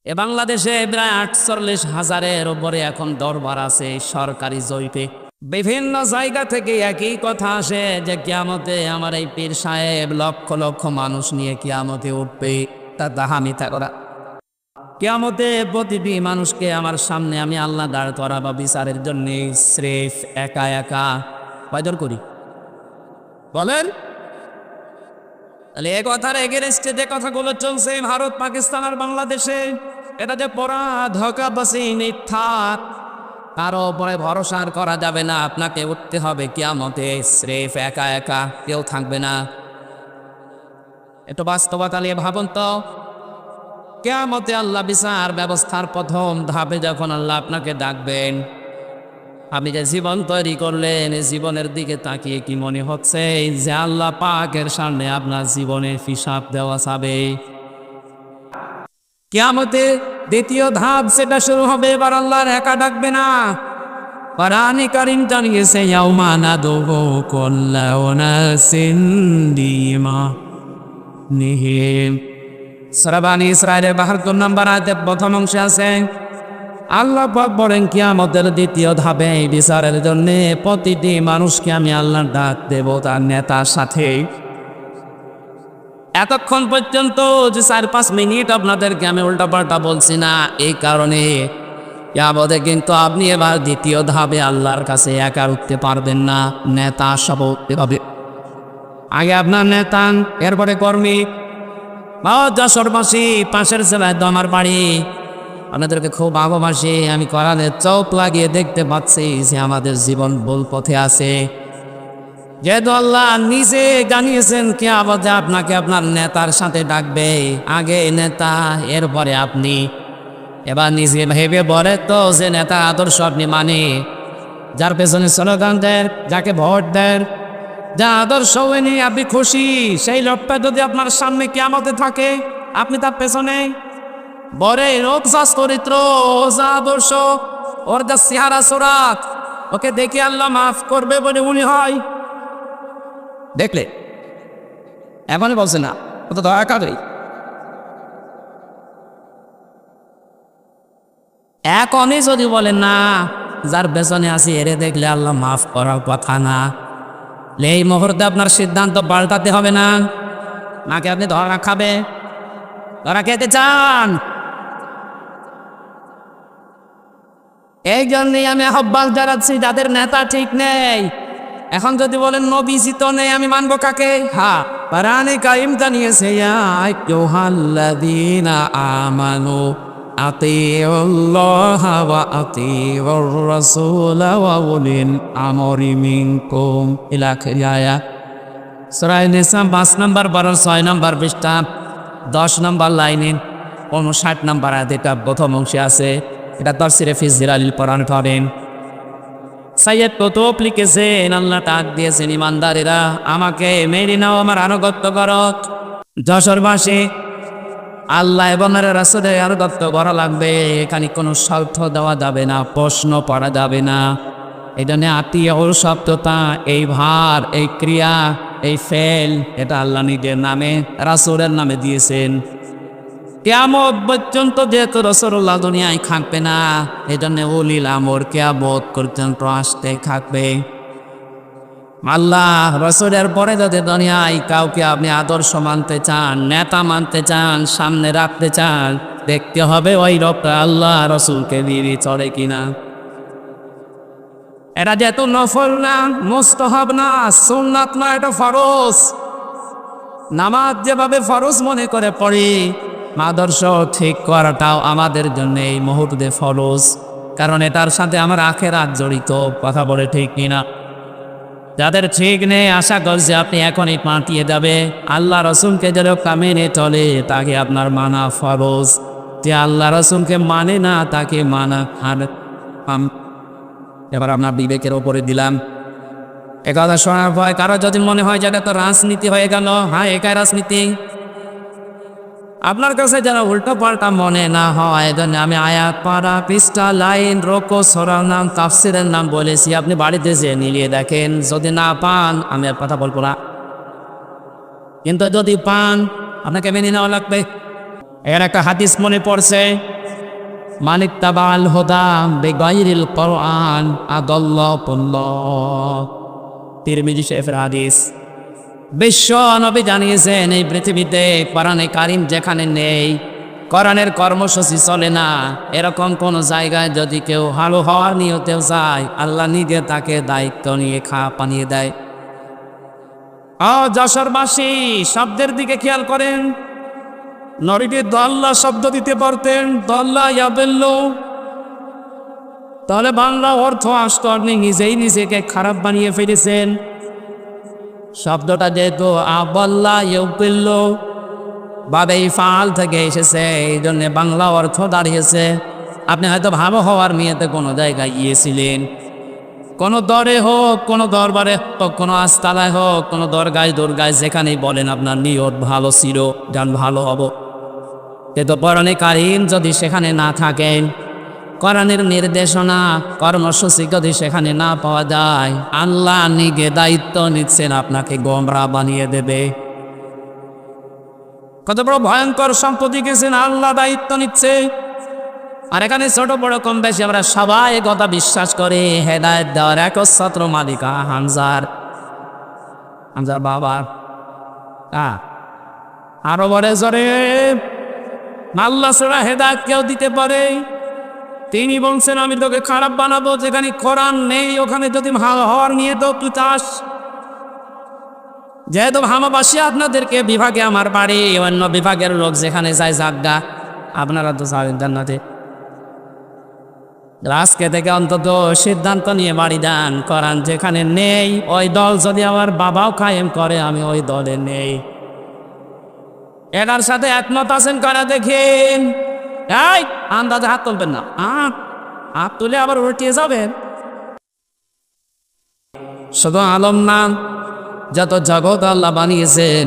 এ বাংলাদেশে প্রায় ৪৮,০০০-এর উপরে এখন দরবার আছে সরকারি জরিপে। বিভিন্ন জায়গা থেকে একই কথা আসে যে কিয়ামতে আমার এই পীর সাহেব লক্ষ লক্ষ মানুষ নিয়ে কিয়ামতে উঠবে। তা তাহা মিথ্যা করা। কিয়ামতে প্রতিটি মানুষকে আমার সামনে আমি আল্লাহ দাঁড় করাবো বিচারের জন্য। স্রেফ একা একা কয়জন করি বলেন? তাহলে এ কথার এগেনস্টে যে কথাগুলো চলছে ভারত, পাকিস্তান আর বাংলাদেশে, এটা যে পড়া ধোঁকাবাজি, মিথ্যা, কারো উপরে ভরসা আর করা যাবে না। আপনাকে উঠতে হবে কিয়ামতে স্রেফ একা একা, কেউ থাকবে না। একটু বাস্তবতা নিয়ে ভাবুন তো। কিয়ামতে আল্লাহ বিচার ব্যবস্থার প্রথম ধাপে যখন আল্লাহ আপনাকে ডাকবেন, আপনি যে জীবন তৈরি করলেন, এই জীবনের দিকে তাকিয়ে কি মনে হচ্ছে যে আল্লাহ পাকের সামনে আপনার জীবনের হিসাব দেওয়া যাবে? কিয়ামতে দ্বিতীয় ধাপ সেটা শুরু হবে। এবার আল্লাহর একা ডাকবে না। কোরআনে কারীম জানিয়েছে ইয়াউমা নাদউ কুল্লা উনাসিন বিইমানিহিম। সূরা বনী ইসরাঈলের ৭২ নম্বর আয়াতের প্রথম অংশে আছে আল্লাহ পাক বলেন কিয়ামতের দ্বিতীয় ধাপে এই বিচারের জন্য প্রতিটি মানুষকে আমি আল্লাহর ডাক দেব তার নেতার সাথে। এতক্ষণ পর্যন্ত যে ৪-৫ মিনিট আপনাদেরকে আমি উল্টাপাল্টা বলছি না, এই কারণে কিয়ামতে কিন্তু আপনি এবার দ্বিতীয় ধাপে আল্লাহর কাছে একা উঠতে পারবেন না, নেতা সব উঠতে হবে। আগে আপনার নেতা, এরপরে কর্মী। যশোরবাসী, পাশের জেলায় তো আমার বাড়ি, আপনাদেরকে খুব ভালোবাসি। আমি কোরআনের চোখ লাগিয়ে দেখতে পাচ্ছি যে আমাদের জীবন ভুল পথে আছে। যেহেতু আল্লাহ নিজে জানিয়েছেন কিয়ামতে আপনাকে আপনার নেতার সাথে ডাকবে। আগে নেতা, এরপরে আপনি। এবার নিজে ভেবে বলে তো যে নেতা আদর্শ আপনি মানে, যার পেছনে স্লোগান দেন, যাকে ভোট দেন, যা আদর্শ নিয়ে আপনি খুশি, সেই লোকটা যদি আপনার সামনে কিয়ামতে থাকে, আপনি তার পেছনে বরে রোগ যা চরিত্র, ও যা আদর্শ, ওর যা চেহারা সুরাত, ওকে দেখে আল্লাহ মাফ করবে বলে মনে হয়? দেখলে এমনই বলছে না, ও তো দয়া করে। এখনই যদি বলেন না, যার পেছনে আছি এরে দেখলে আল্লাহ মাফ করার কথা না, এই মুহূর্তে আপনার সিদ্ধান্ত পাল্টাতে হবে না। নাকি আপনি ধরা খাবে? ধরা খেতে চান? এই জন্যই আমি আহ্বান জানাচ্ছি যাদের নেতা ঠিক নেই। এখন যদি বলেন নবীজি তো নেই, আমি মানবো কাকে? হ্যাঁ, কোরআনে কারীম জানিয়েছে ইয়া আইয়ুহাল্লাযীনা আমানু আতিউল্লাহা ওয়া আতিউর রাসূলা ওয়া উলিল আমরি মিনকুম ইলা আখির আয়াত। সূরা নিসা ৫ নম্বর ১২ ৬ নম্বর পৃষ্ঠা ১০ নম্বর লাইনে ৫৯ নম্বর আয়াত, এটা প্রথম অংশে আছে। এটা তাফসীরে ফি জিলালিল কোরআন পড়েন। সাইয়্যেদ কুতুব লিখেছেন আল্লাহ ডাক দিয়েছেন ইমানদারেরা আমাকে মেনে নাও, আমার আনুগত্য করো। যশোরবাসী, আল্লাহ এবং রাসূলের আনুগত্য করা লাগবে। এখানে কোনো স্বার্থ দেওয়া যাবে না, প্রশ্ন পড়া যাবে না। এই জন্য আত্মীয় শব্দতা, এই ভার, এই ক্রিয়া, এই ফেল, এটা আল্লাহ নিজের নামে, রাসূলের নামে দিয়েছেন। কিয়ামত পর্যন্ত যেহেতু রাসূলুল্লাহ দুনিয়ায় থাকবে না, এই জন্য উলিল আমর কিয়ামত পর্যন্ত আসতে থাকবে। আল্লাহ রাসূলের পরে যদি দুনিয়ায় কাউকে আপনি আদর্শ মানতে চান, নেতা মানতে চান, সামনে রাখতে চান, দেখতে হবে ওই লোকটা আল্লাহ রাসূলকে দিয়ে চলে কিনা। এটা যেহেতু নফল না, মুস্তাহাব না, সুন্নাত না, এটা ফরজ। নামাজ যেভাবে ফরজ মনে করে পড়ি, আদর্শ ঠিক করাটাও আমাদের জন্য এই মুহূর্তে ফরজ, কারণ এটার সাথে আমার আখিরাত জড়িত। কথা বলে ঠিক কিনা? যাদের ঠিক নেই, আশা করছে আপনি এখনই পাঠিয়ে যাবে। আল্লাহ রসুলকে যে লোকটা মেনে চলে তাকে আপনার মানা ফরজ, যে আল্লাহ রসুলকে মানে না তাকে মানা হারাম। এবার আপনার বিবেকের ওপরে দিলাম। একথা শোনার পর কারো যদি মনে হয় যে এটা তো রাজনীতি হয়ে গেল, হ্যাঁ একাই রাজনীতি। আপনার কাছে যারা উল্টো পাল্টা মনে না হয়, এজন্য আমি আয়াত, পারা, পৃষ্ঠা, লাইন, রোকো, সূরার নাম, তাফসীরের নাম বলেছি। আপনি বাড়িতে যেয়ে মিলিয়ে দেখেন। যদি না পান আমি আর কথা বলবো না, কিন্তু যদি পান আপনাকে মেনে নেওয়া লাগবে। এর একটা হাদিস মনে পড়ছে, মানিত্তাবাল হুদা বিগাইরিল কোরআন আদাল্লাহুল্লাহ। তিরমিজি শরীফের হাদিস। বিশ্ব নবী জানিয়েছেন এই পৃথিবীতে কোরআনে কারিম যেখানে নেই, কোরআনের কর্মসূচি চলে না, এরকম কোন জায়গায় যদি কেউ ভালো হওয়ার নিয়তেও যায়, আল্লাহ নিজে তাকে দায়িত্ব নিয়ে পানিয়ে দেয়। যশোরবাসী শব্দের দিকে খেয়াল করেন, নবীজি দল্লা শব্দ দিতে পারতেন, দল্লা ইয়াদিল্লু, তাহলে বাংলা অর্থ আসতো আপনি নিজেই নিজেকে খারাপ বানিয়ে ফেলেছেন। শব্দটা যেহেতু আবাল্লা ইউবিল্লু বাবে ফাল থেকে এসেছে, এই জন্য বাংলা অর্থ দাঁড়িয়েছে আপনি হয়তো ভালো হওয়ার মেয়েতে কোনো জায়গায় গিয়েছিলেন, কোনো দরে হোক, কোনো দরবারে হোক, কোনো আস্তালায় হোক, কোনো দরগায় দরগায়, যেখানেই বলেন আপনার নিয়ত ভালো ছিল, গান ভালো হব, কিন্তু কোরআনে কারিম যদি সেখানে না থাকেন, কোরআনের নির্দেশনা কর্মসূচি যদি সেখানে না পাওয়া যায়, আল্লাহ নিজে দায়িত্ব নিচ্ছেন আপনাকে গোমরা বানিয়ে দেবে। কত বড় ভয়ঙ্কর সম্পত্তি গেছেন, আল্লাহ দায়িত্ব নিচ্ছে। আর এখানে ছোট বড় কম বেশি আমরা সবাই কথা বিশ্বাস করে হেদায়েত দেওয়ার একচ্ছত্র মালিকা হামজার বাবা। আরো বলে জরে আল্লাহ ছাড়া হেদায়েত কেউ দিতে পারে? তিনি বলছেন আমি তোকে খারাপ বানাবো, যেখানে কোরআন নেই ওখানে যদি ভালো হওয়ার নিয়ে তো তুই চাস। যেহেতু হামাবাসী আপনাদেরকে বিভাগে আমার বাড়ি, অন্য বিভাগের লোক যেখানে যায় জাগা, আপনারা তো যাবেন জান্নাতে। আজকে থেকে অন্তত সিদ্ধান্ত নিয়ে বাড়ি দেন, কোরআন যেখানে নেই ওই দল যদি আমার বাবাও কায়েম করে আমি ওই দলে নেই। এটার সাথে একমত আছেন কারা দেখেন? এই আন্দাজে হাত তুলবেন না, হাত তুলে আবার উল্টিয়ে যাবেন। শুধু আলম না, যত জগৎ আল্লাহ বানিয়েছেন,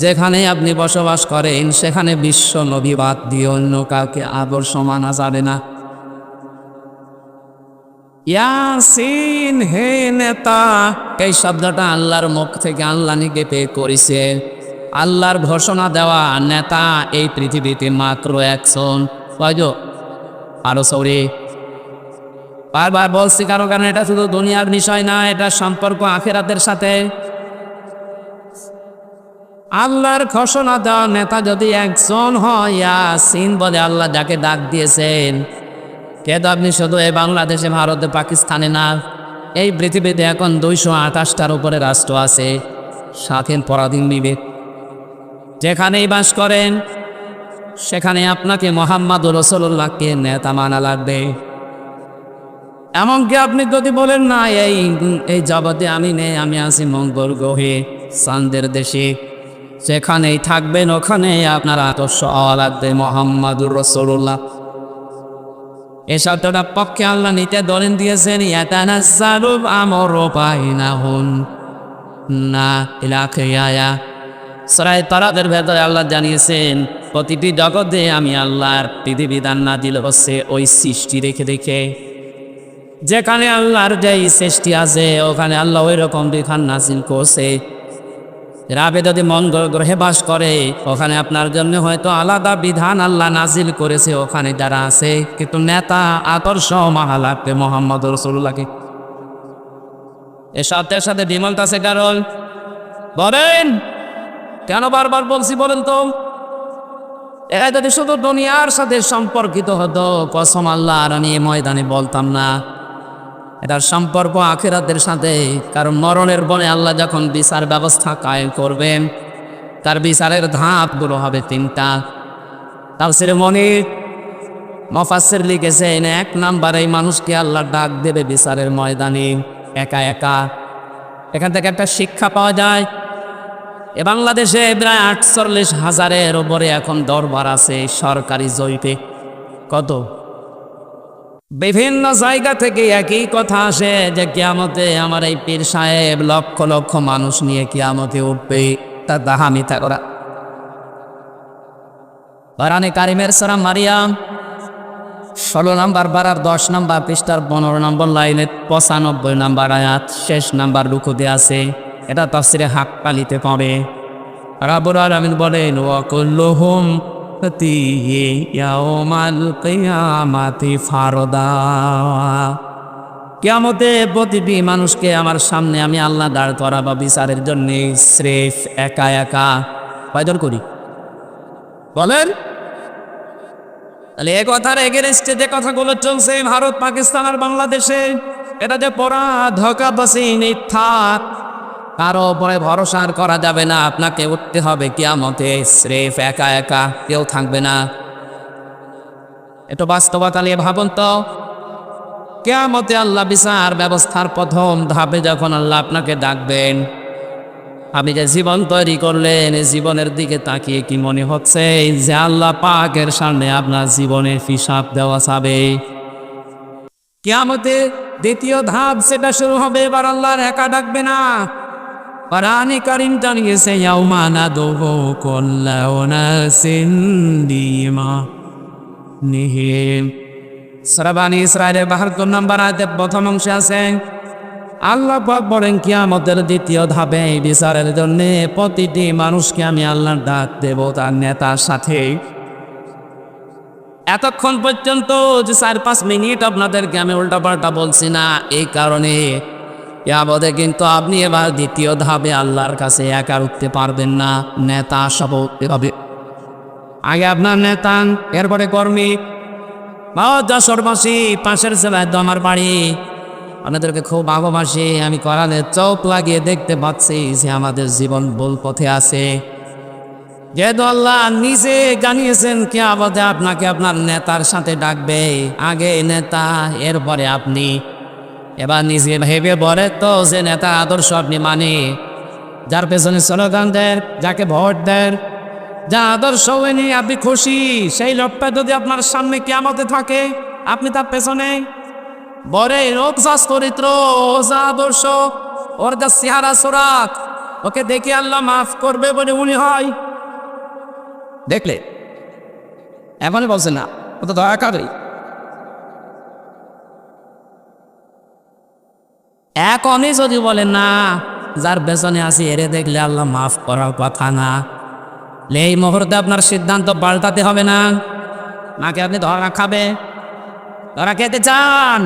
যেখানে আপনি বসবাস করেন সেখানে বিশ্ব নবী বাদ দিয়ে অন্য কাউকে আদর্শ মানা যাবে না। ইয়াসিন হে নেতা, এই শব্দটা আল্লাহর মুখ থেকে আল্লাহ নিজে পেশ করেছে। আল্লাহর ঘোষণা দেওয়া নেতা এই পৃথিবীতে মাত্র একজন। আরো সৌরি বারবার বলছি কারণ এটা শুধু দুনিয়ার বিষয় না, এটা সম্পর্ক আখিরাতের সাথে। আল্লাহর ঘোষণা দেওয়া নেতা যদি একজন হয়, ইয়াসিন বলে আল্লাহ যাকে ডাক দিয়েছেন, কিন্তু আপনি শুধু এই বাংলাদেশে, ভারতে, পাকিস্তানে না, এই পৃথিবীতে এখন 228টার উপরে রাষ্ট্র আছে, স্বাধীন পরাধীন বিবেক। যেখানেই বাস করেন সেখানে আপনাকে মুহাম্মদুর রাসূলুল্লাহকে নেতা মানা লাগবে। এমনকি আপনি যদি বলেন না এই জগতে আমি নেই, আমি আছি মঙ্গল গ্রহে, চাঁদের দেশে, যেখানেই থাকবেন ওখানে আপনার আদর্শ হওয়া লাগবে মুহাম্মদুর রাসূলুল্লাহ। এই শব্দটা পক্ষে আল্লাহ নিতে দলিল দিয়েছেন, ইয়াতানাজ্জালু আমরু বাইনাহুম না ইলাখিয়া। সূরা তারাকের ভেতরে আল্লাহ জানিয়েছেন প্রতিটি জগতে আমি আল্লাহর বিধিবিধান নাযিল হচ্ছে ওই সৃষ্টি রেখে রেখে। যেখানে আল্লাহর যেই সৃষ্টি আছে ওখানে আল্লাহ ওই রকম বিধান নাযিল করছে। রাবে যদি মঙ্গল গ্রহে বাস করে ওখানে আপনার জন্য হয়তো আলাদা বিধান আল্লাহ নাযিল করেছে ওখানে যারা আছে, কিন্তু নেতা আদর্শ মানা লাগবে মুহাম্মদ রাসূলুল্লাহকে। এর সাথে সাথে ডিমান্ড আছে, কারণ বলেন কেন বারবার বলছি বলেন তো? এরা যদি শুধু দুনিয়ার সাথে সম্পর্কিত হতো, কসম আল্লাহ আর আমি ময়দানে বলতাম না। এটার সম্পর্ক আখিরাতের সাথে, কারণ মরণের বনে আল্লাহ যখন বিচার ব্যবস্থা কায়েম করবেন, তার বিচারের ধাপগুলো হবে 3টা। তাফসীরে মনির মুফাসসির লিখেছেন, 1 নম্বরে এই মানুষকে আল্লাহ ডাক দেবে বিচারের ময়দানে একা একা। এখান থেকে একটা শিক্ষা পাওয়া যায়, এ বাংলাদেশে প্রায় 48,000-এর উপরে এখন দরবার আছে সরকারি জরিপে। কত? বিভিন্ন জায়গা থেকে একই কথা আসে যে কিয়ামতে আমার এই পীর সাহেব লক্ষ লক্ষ মানুষ নিয়ে কিয়ামতে উঠবে। তা দাহা মিথ্যা করা। কোরআনে কারিমের সূরা মারিয়াম 16 নম্বর পারার 10 নম্বর পৃষ্ঠার 15 নম্বর লাইনে 95 নম্বর আয়াত শেষ নাম্বার রুকুতে আছে। এটা তাফসীরে হাক্কানিতে পড়ে। রাব্বুল আলামিন বলেন, ওয়া কুল্লুহুম উম্মতিহি ইয়াউমাল কিয়ামাতি ফারদা। কিয়ামতে প্রতিটি মানুষকে আমার সামনে আমি আল্লাহ দাঁড় করাবো বিচারের জন্য, স্রেফ একা একা। কয়জন করি বলেন? তাহলে এ কথার এগেনস্টে যে কথাগুলো চলছে ভারত, পাকিস্তান আর বাংলাদেশে, এটা যে পড়া ধোঁকাবাজি, মিথ্যা, কারো উপরে ভরসা আর করা যাবে না। আপনাকে উঠতে হবে কিয়ামতে স্রেফ একা একা, কেউ থাকবে না। একটু বাস্তবতা নিয়ে ভাবুন তো। কিয়ামতে আল্লাহ বিচার ব্যবস্থার প্রথম ধাপে যখন আল্লাহ আপনাকে ডাকবেন, আপনি যে জীবন তৈরি করলেন, এই জীবনের দিকে তাকিয়ে কি মনে হচ্ছে যে আল্লাহ পাকের সামনে আপনার জীবনের হিসাব দেওয়া যাবে? কিয়ামতে দ্বিতীয় ধাপ সেটা শুরু হবে, এবার আল্লাহর একা ডাকবে না। কোরআনে কারীম জানিয়েছে ইয়াউমা নাদউ কুল্লা উনাসিন বিইমানিহিম। সূরা বনী ইসরাঈলের ৭২ নম্বর আয়াতের প্রথম অংশে আছে আল্লাহ পাক বলেন কিয়ামতের দ্বিতীয় ধাপে বিচারের জন্য প্রতিটি মানুষকে আমি আল্লাহর ডাক দেব তার নেতার সাথে। এতক্ষণ পর্যন্ত যে ৪-৫ মিনিট আপনাদেরকে আমি উল্টাপাল্টা বলছি না, এই কারণে কিয়ামতে কিন্তু আপনি এবার দ্বিতীয় ধাপে আল্লাহর কাছে একা উঠতে পারবেন না, নেতা সব উঠতে হবে। আগে আপনার নেতা, এরপরে কর্মী। যশোরবাসী, পাশের জেলায় তো আমার বাড়ি, আপনাদেরকে খুব ভালোবাসি। আমি কোরআনের চোখ লাগিয়ে দেখতে পাচ্ছি যে আমাদের জীবন ভুল পথে আছে। যেহেতু আল্লাহ নিজে জানিয়েছেন কিয়ামতে আপনাকে আপনার নেতার সাথে ডাকবে, আগে নেতা এরপরে আপনি। এবার নিজে ভেবে বলে তো যে নেতা আদর্শ আপনি মানে, যার পেছনে স্লোগান দেন, যাকে ভোট দেন, যা আদর্শ নিয়ে আপনি খুশি, সেই লোকটা যদি আপনার সামনে কিয়ামতে থাকে, আপনি তার পেছনে বরে রোগ যা চরিত্র, ও যা আদর্শ, ওর যা চেহারা সুরাত, ওকে দেখে আল্লাহ মাফ করবে বলে মনে হয়? দেখলে এমনই বলছে না, ও তো দয়া করে। এখনই যদি বলেন না, যার পেছনে আছি এরে দেখলে আল্লাহ মাফ করার কথা না, এই মুহূর্তে আপনার সিদ্ধান্ত পাল্টাতে হবে না। নাকি আপনি ধরা খাবে? ধরা খেতে চান?